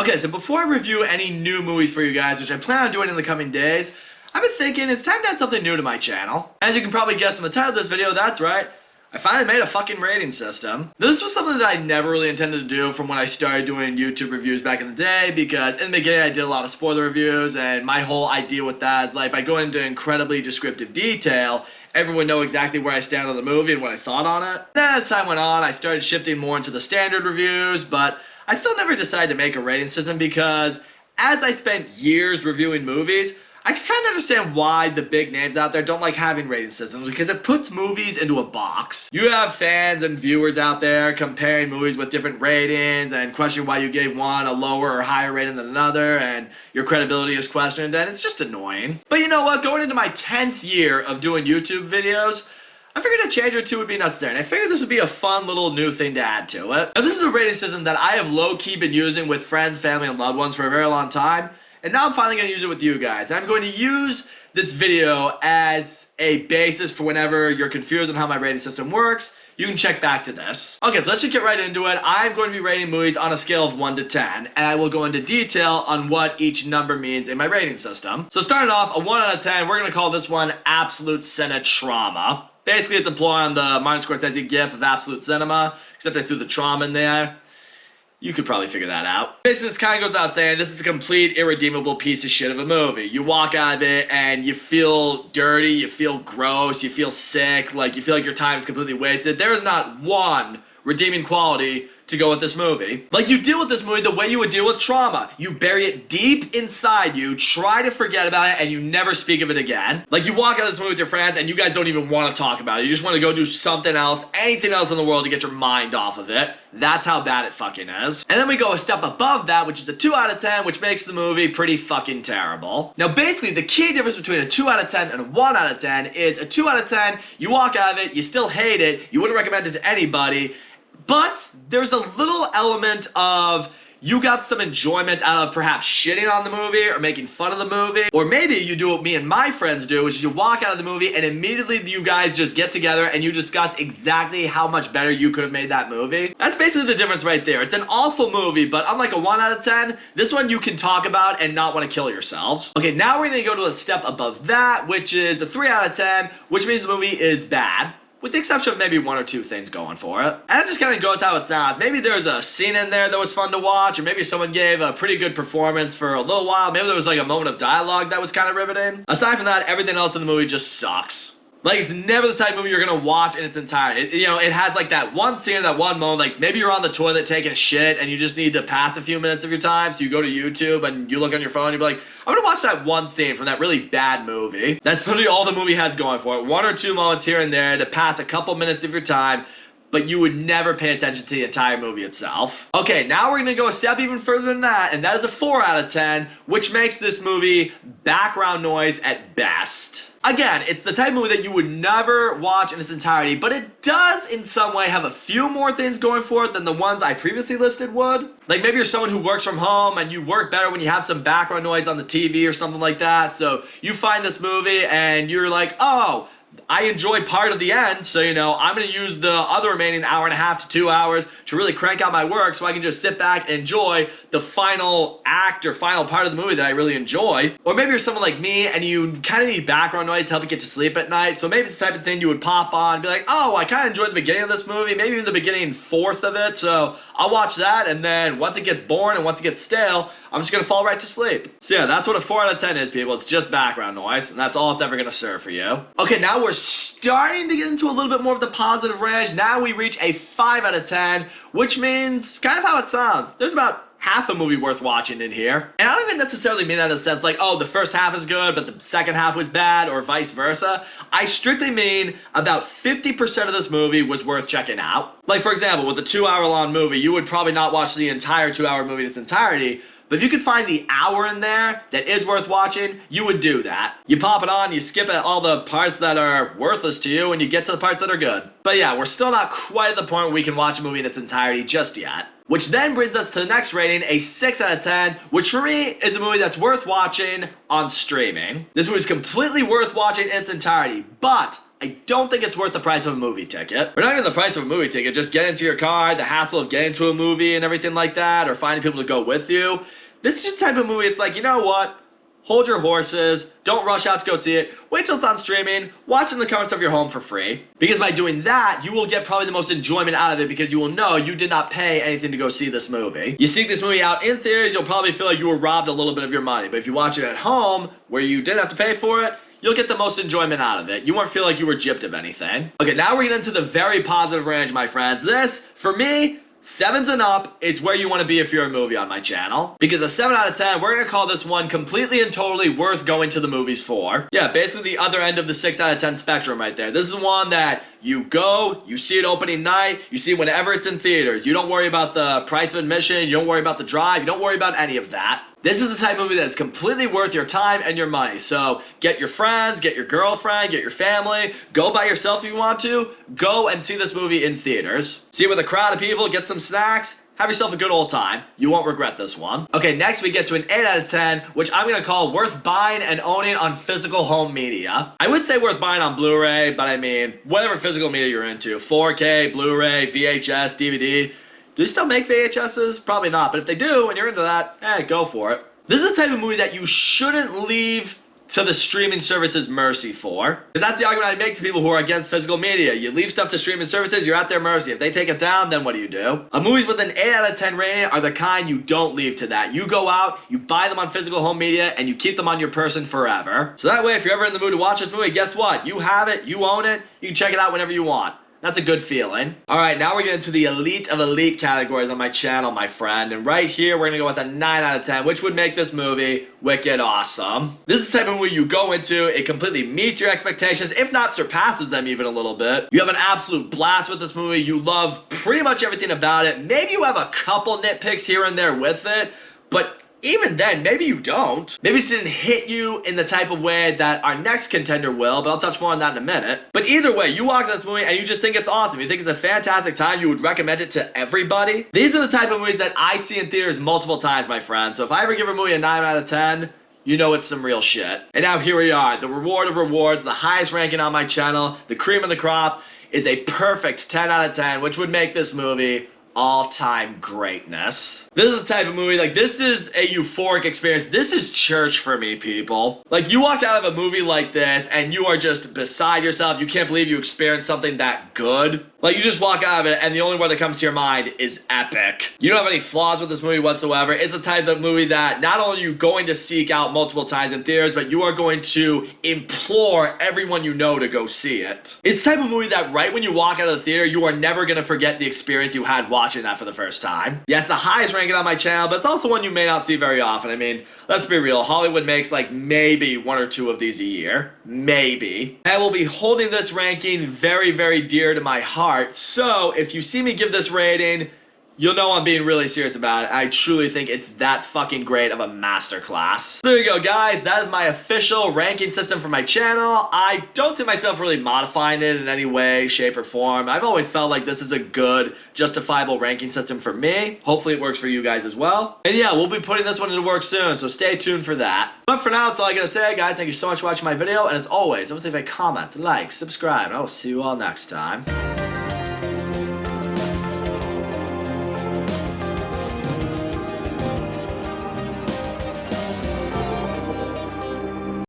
Okay, so before I review any new movies for you guys, which I plan on doing in the coming days, I've been thinking it's time to add something new to my channel. As you can probably guess from the title of this video, that's right, I finally made a fucking rating system. This was something that I never really intended to do from when I started doing YouTube reviews back in the day, because in the beginning I did a lot of spoiler reviews, and my whole idea with that is like, by going into incredibly descriptive detail, everyone would know exactly where I stand on the movie and what I thought on it. Then as time went on, I started shifting more into the standard reviews, but I still never decided to make a rating system because as I spent years reviewing movies, I can kind of understand why the big names out there don't like having rating systems, because it puts movies into a box. You have fans and viewers out there comparing movies with different ratings and questioning why you gave one a lower or higher rating than another, and your credibility is questioned, and it's just annoying. But you know what? Going into my 10th year of doing YouTube videos, I figured a change or two would be necessary, and I figured this would be a fun little new thing to add to it. Now, this is a rating system that I have low-key been using with friends, family, and loved ones for a very long time, and now I'm finally going to use it with you guys. And I'm going to use this video as a basis for whenever you're confused on how my rating system works, you can check back to this. Okay, so let's just get right into it. I'm going to be rating movies on a scale of 1 to 10, and I will go into detail on what each number means in my rating system. So starting off, a 1 out of 10, we're going to call this one Absolute Cinetrauma. Basically, it's a play on the Martin Scorsese gif of absolute cinema, except I threw the trauma in there. You could probably figure that out. Basically, this kind of goes without saying, this is a complete irredeemable piece of shit of a movie. You walk out of it and you feel dirty, you feel gross, you feel sick, like you feel like your time is completely wasted. There is not one redeeming quality to go with this movie. Like, you deal with this movie the way you would deal with trauma. You bury it deep inside you, try to forget about it, and you never speak of it again. Like, you walk out of this movie with your friends and you guys don't even want to talk about it. You just want to go do something else, anything else in the world to get your mind off of it. That's how bad it fucking is. And then we go a step above that, which is a 2 out of 10, which makes the movie pretty fucking terrible. Now, basically, the key difference between a 2 out of 10 and a 1 out of 10 is a 2 out of 10, you walk out of it, you still hate it, you wouldn't recommend it to anybody, but there's a little element of you got some enjoyment out of perhaps shitting on the movie or making fun of the movie. Or maybe you do what me and my friends do, which is you walk out of the movie and immediately you guys just get together and you discuss exactly how much better you could have made that movie. That's basically the difference right there. It's an awful movie, but unlike a 1 out of 10, this one you can talk about and not want to kill yourselves. Okay, now we're going to go to a step above that, which is a 3 out of 10, which means the movie is bad, with the exception of maybe 1 or 2 things going for it. And that just kind of goes how it sounds. Maybe there's a scene in there that was fun to watch, or maybe someone gave a pretty good performance for a little while. Maybe there was like a moment of dialogue that was kind of riveting. Aside from that, everything else in the movie just sucks. Like, it's never the type of movie you're gonna watch in its entirety. It has like that one scene, that one moment, like maybe you're on the toilet taking a shit and you just need to pass a few minutes of your time, so you go to YouTube and you look on your phone and you be like, I'm gonna watch that one scene from that really bad movie. That's literally all the movie has going for it. 1 or 2 moments here and there to pass a couple minutes of your time, but you would never pay attention to the entire movie itself. Okay, now we're gonna go a step even further than that, and that is a 4 out of 10, which makes this movie background noise at best. Again, it's the type of movie that you would never watch in its entirety, but it does in some way have a few more things going for it than the ones I previously listed would. Like, maybe you're someone who works from home and you work better when you have some background noise on the TV or something like that, so you find this movie and you're like, oh, I enjoyed part of the end, so I'm going to use the other remaining hour and a half to 2 hours to really crank out my work so I can just sit back and enjoy the final act or final part of the movie that I really enjoy. Or maybe you're someone like me and you kind of need background noise to help you get to sleep at night, so maybe it's the type of thing you would pop on and be like, oh, I kind of enjoyed the beginning of this movie, maybe even the beginning fourth of it, so I'll watch that, and then once it gets boring and once it gets stale, I'm just going to fall right to sleep. So yeah, that's what a 4 out of 10 is, people. It's just background noise, and that's all it's ever going to serve for you. Okay, now we're starting to get into a little bit more of the positive range. Now we reach a 5 out of 10, which means kind of how it sounds. There's about half a movie worth watching in here. And I don't even necessarily mean that in a sense like, oh, the first half is good, but the second half was bad, or vice versa. I strictly mean about 50% of this movie was worth checking out. Like, for example, with a 2-hour-long movie, you would probably not watch the entire 2-hour movie in its entirety, but if you could find the hour in there that is worth watching, you would do that. You pop it on, you skip at all the parts that are worthless to you, and you get to the parts that are good. But yeah, we're still not quite at the point where we can watch a movie in its entirety just yet. Which then brings us to the next rating, a 6 out of 10, which for me is a movie that's worth watching on streaming. This movie is completely worth watching in its entirety, but I don't think it's worth the price of a movie ticket. Or not even the price of a movie ticket, just get into your car, the hassle of getting to a movie and everything like that, or finding people to go with you. This is just the type of movie, it's like, you know what? Hold your horses, don't rush out to go see it, wait till it's on streaming, watch it in the comforts of your home for free. Because by doing that, you will get probably the most enjoyment out of it because you will know you did not pay anything to go see this movie. You seek this movie out in theaters, you'll probably feel like you were robbed a little bit of your money. But if you watch it at home, where you didn't have to pay for it, you'll get the most enjoyment out of it. You won't feel like you were gypped of anything. Okay, now we're getting into the very positive range, my friends. This, for me, 7s and up is where you want to be if you're a movie on my channel. Because a 7 out of 10, we're going to call this one completely and totally worth going to the movies for. Yeah, basically the other end of the 6 out of 10 spectrum right there. This is one that you go, you see it opening night, you see it whenever it's in theaters. You don't worry about the price of admission, you don't worry about the drive, you don't worry about any of that. This is the type of movie that is completely worth your time and your money. So get your friends, get your girlfriend, get your family, go by yourself if you want to, go and see this movie in theaters. See it with a crowd of people, get some snacks, have yourself a good old time. You won't regret this one. Okay, next we get to an 8 out of 10, which I'm gonna call worth buying and owning on physical home media. I would say worth buying on Blu-ray, but I mean, whatever physical media you're into, 4K, Blu-ray, VHS, DVD, do they still make VHSs? Probably not, but if they do and you're into that, go for it. This is the type of movie that you shouldn't leave to the streaming services' mercy for. Because that's the argument I make to people who are against physical media. You leave stuff to streaming services, you're at their mercy. If they take it down, then what do? Movies with an 8 out of 10 rating are the kind you don't leave to that. You go out, you buy them on physical home media, and you keep them on your person forever. So that way, if you're ever in the mood to watch this movie, guess what? You have it, you own it, you can check it out whenever you want. That's a good feeling. Alright, now we're getting to the elite of elite categories on my channel, my friend. And right here, we're gonna go with a 9 out of 10, which would make this movie wicked awesome. This is the type of movie you go into, it completely meets your expectations, if not surpasses them even a little bit. You have an absolute blast with this movie, you love pretty much everything about it. Maybe you have a couple nitpicks here and there with it, but even then, maybe you don't. Maybe it didn't hit you in the type of way that our next contender will, but I'll touch more on that in a minute. But either way, you walk in this movie and you just think it's awesome. You think it's a fantastic time. You would recommend it to everybody. These are the type of movies that I see in theaters multiple times, my friend. So if I ever give a movie a 9 out of 10, you know it's some real shit. And now here we are, the reward of rewards, the highest ranking on my channel, the cream of the crop, is a perfect 10 out of 10, which would make this movie all-time greatness. This is the type of movie, like, this is a euphoric experience. This is church for me, people. Like, you walk out of a movie like this and you are just beside yourself. You can't believe you experienced something that good. Like, you just walk out of it and the only word that comes to your mind is epic. You don't have any flaws with this movie whatsoever. It's the type of movie that not only are you going to seek out multiple times in theaters, but you are going to implore everyone you know to go see it. It's the type of movie that right when you walk out of the theater, you are never going to forget the experience you had watching that for the first time. Yeah, it's the highest ranking on my channel, but it's also one you may not see very often. I mean, let's be real, Hollywood makes like maybe 1 or 2 of these a year. Maybe. I will be holding this ranking very, very dear to my heart, so if you see me give this rating, you'll know I'm being really serious about it. I truly think it's that fucking great of a masterclass. So there you go, guys. That is my official ranking system for my channel. I don't see myself really modifying it in any way, shape, or form. I've always felt like this is a good, justifiable ranking system for me. Hopefully it works for you guys as well. And yeah, we'll be putting this one into work soon, so stay tuned for that. But for now, that's all I gotta say, guys. Thank you so much for watching my video. And as always, don't leave a comment, like, subscribe, and I will see you all next time.